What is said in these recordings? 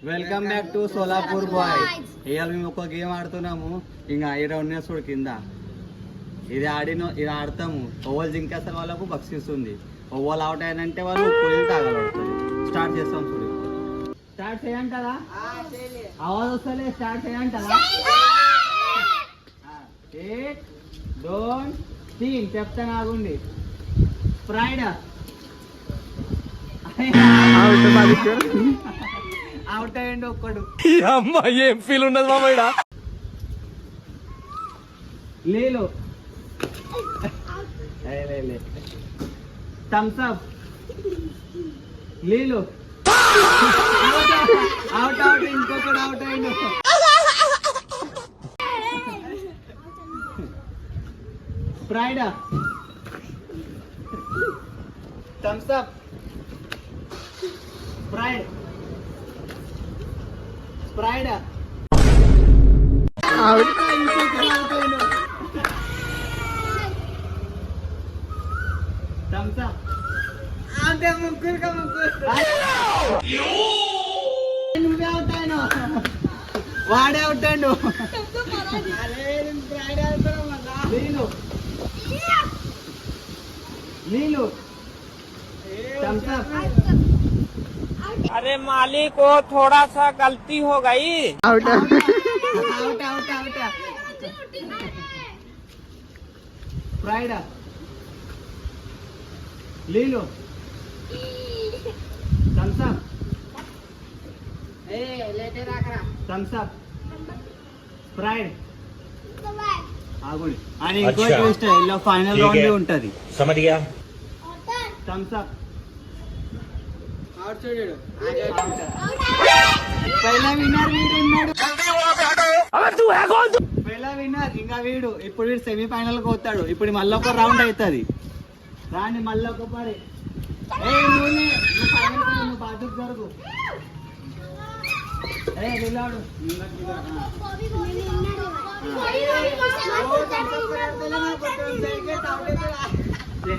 Welcome back to Solapur boy. ఇవాళ మేము ఒక గేమ్ ఆడుతున్నాము. ఇంకా ఈడ ఉన్న చూడు కింద ఇది ఆడతాము. ఓవల్ జింకేస్తారు వాళ్ళకు బక్షిస్తుంది. ఓవల్ అవుట్ అయినంటే వాళ్ళు పొయ్యి తాగలుగుతుంది. స్టార్ట్ చేస్తాం చూడు. స్టార్ట్ చేయంటారా? ఆవాజ్ వస్తలే. స్టార్ట్ చేయంటారా? 1 2 3 చెప్తాను ఆగుండి. ఫ్రైడ్ అవుట్ అయ్యండి ఒక్కడు. అమ్మా ఏం ఫీల్ ఉన్నది మామయ్య. Leelu thumbs up. Leelu out out. ఇంకొకడు అవుట్ అయ్యిండు. స్ప్రైడ్ థమ్స్ అప్. స్ప్రైడ్ స్ప్రైడ్ అవుట్. Thumbs up. అంటే ముగ్గురుగా ముగ్గురు. నువ్వే అవుట్ అయినా. వాడే అవుట్ అయ్యిండు. Neelu thumbs up. अरे मालिक को थोड़ा सा गलती हो गई. Out out out out. फ्राइड Neelu thumbs up. Thumbs up. फ्राइड ఆగుడి. అని ఇంకో ట్విస్ట్ ఇలా ఫైనల్ రౌండ్ ఉంటది. సమझ गया. Thums up. అవుట్ చూడు. पहिला విన్నర్ వీడు ఉన్నాడు. पहिला విన్నర్ ఇంకా వీడు. ఇప్పుడు వీడు సెమీ ఫైనల్ కి పోతాడు. ఇప్పుడు మళ్ళీ ఒక రౌండ్ అవుతుంది. రాని మళ్ళీ ఒక పరి. నువ్వు ఫైనల్ నువ్వు బాధ్యత జరుగు. నిలాడు.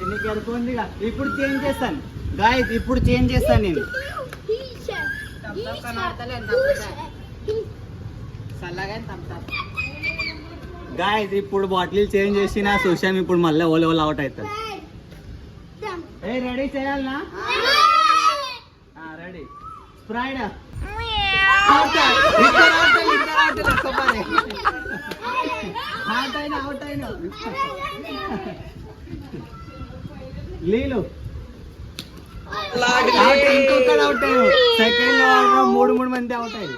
నీకు ఎరుకుందిగా. ఇప్పుడు చేంజ్ చేస్తాను గాయస్. ఇప్పుడు చేంజ్ చేస్తాను నేను. గాయస్ ఇప్పుడు బాటిల్ చేంజ్ చేసిన చూసాం. ఇప్పుడు మళ్ళీ ఓల్ అవుట్ అవుతుంది. రెడీ చేయాలనా? రెడీ. స్ప్రైడ్ అవుట్ అయినా. లీలు ఇంకొకటి అవుట్ అయ్యాడు. సెకండ్ లో మూడు మంది అవుట్ అయ్యారు.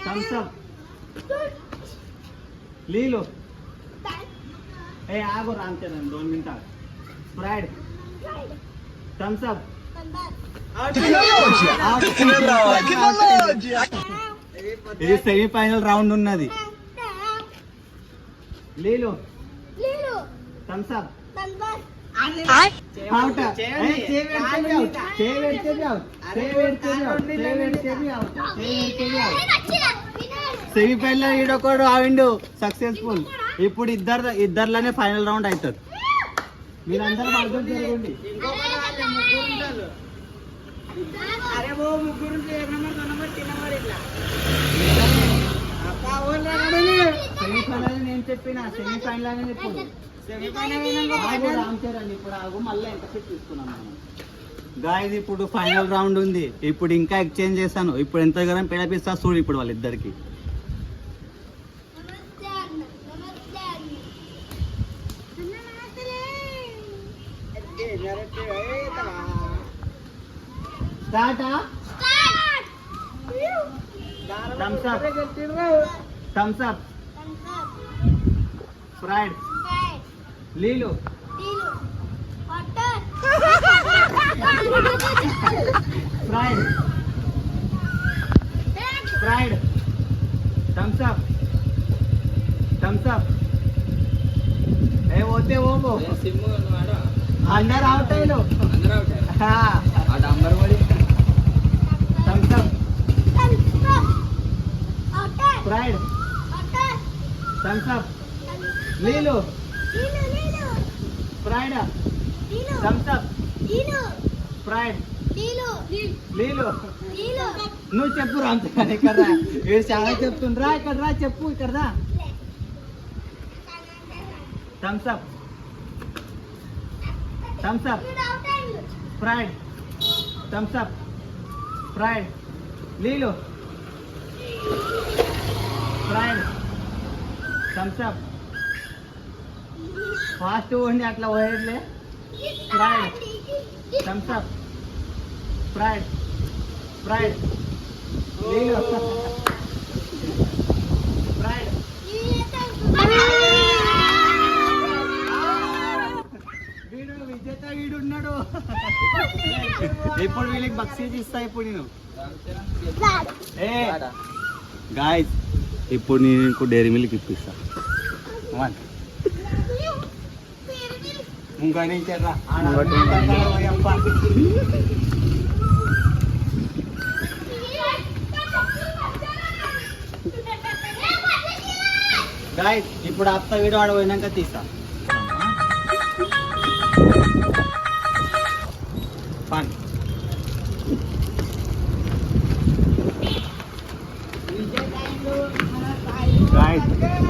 Thumbs up. లీలు ఆగో రాంచరణ్ 2 నిమిషాలు. స్ప్రైడ్ థమ్స్ అప్. ఇది సెమీ ఫైనల్ రౌండ్ ఉన్నది. Leelu thumbs up. Out. Semi final ఈడొకడు ఆవిండు సక్సెస్ఫుల్. ఇప్పుడు ఇద్దర్లోనే ఫైనల్ రౌండ్ అవుతుంది. మీరందరూ అర్థం జరగండి. సెమీఫైనల్ నేను చెప్పిన సెమీఫైనల్ అని. ఇప్పుడు రామ్ చరణ్ ఇప్పుడు ఆగు. మళ్ళీ ఎంతసేపు తీసుకున్నాం మనం గాయస్. ఇప్పుడు ఫైనల్ రౌండ్ ఉంది. ఇప్పుడు ఇంకా ఎక్స్చేంజ్ చేస్తాను. ఇప్పుడు ఎంత గరం పెడపిస్తా చూడు ఇప్పుడు వాళ్ళిద్దరికి. Start. Thumbs up. Thums up. ఫ్రైడ్ లీలు ఫ్రైడ్ ఫ్రైడ్ థమ్స్ అప్. Thums up. పోతే ఓ అందరు అవుట్ అయ్యారు. Thumbs up. ఫ్రైడ్ థమ్స్ అప్. లీలు ఫ్రైడ్ థమ్స్ అప్. ఫ్రైడ్ లీలు నువ్వు చెప్పు రామ్ చరణ్ ఇక్కడ రా. వీడు చాలా చెప్తుండ్రా, ఇక్కడ రా చెప్పు, ఇక్కడ రా. Thums up, Thums Up, Sprite, Thums Up, Sprite, నీళ్ళు, స్ప్రైట్, థమ్స్ అప్. ఫాస్ట్ ఉండి అట్లా పోయేట్లే. Sprite, Thums Up, Sprite, Sprite, నీళ్ళు, స్ప్రైట్. వీడు విజేత వీడు ఉన్నాడు. ఇప్పుడు వీళ్ళకి బక్షీస్ ఇస్తా. ఇప్పుడు నేను గాయస్, ఇప్పుడు నేను నీకు డైరీ మిల్క్ ఇప్పిస్తా. ఇంకా నుంచి గాయస్, ఇప్పుడు అత్త వీడు ఆడ పోయినాక తీస్తా. ఫన్ గాయస్,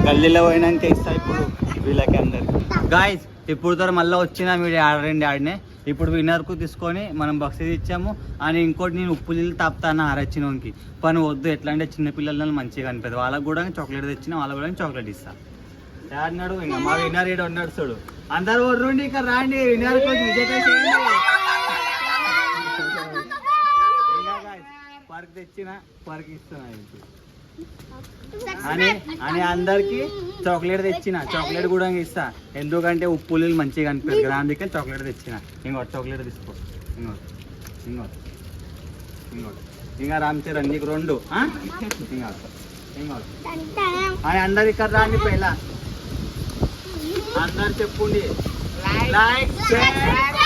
గల్లీలో పోయినాక ఇస్తా ఇప్పుడు వీళ్ళకి అందరికి. గాయస్, ఇప్పుడు తర్వాత మళ్ళీ వచ్చిన వీడు ఆడండి ఆడినే. ఇప్పుడు విన్నర్కు తీసుకొని మనం బక్షీస్ ఇచ్చాము. అని ఇంకోటి నేను ఉప్పు నీళ్ళు తాపుతాను ఆరొచ్చినోనికి. పని వద్దు, ఎట్లా అంటే చిన్నపిల్లలు మంచిగా అనిపిస్తుంది. వాళ్ళకు కూడా చాక్లెట్ తెచ్చిన, వాళ్ళకు కూడా చాక్లెట్ ఇస్తా. అన్నాడు ఇంకా మా విన్నర్ ఏడు ఉన్నాడు చూడు. అందరు రండి ఇక్కడ రాండి, విన్నర్ విజేత చేయండి. పర్క్ తెచ్చిన, పర్క్ ఇస్తున్నా అని అని అందరికి చాక్లెట్ తెచ్చిన. చాక్లెట్ కూడా ఇస్తా, ఎందుకంటే ఉప్పు నీళ్ళు మంచిగా అనిపిస్తుంది కదా, అందుకే చాక్లెట్ తెచ్చిన. ఇంకోటి చాక్లెట్ తీసుకో, ఇంకోటి ఇంకోటి ఇంకోటి. ఇంకా రామ్ చరణ్ నీకు 2. ఇంకోటి ఇంకోటి అని అందరు ఇక్కడ రాండి. పైలా అందరు చెప్పుండి, లైక్, షేర్.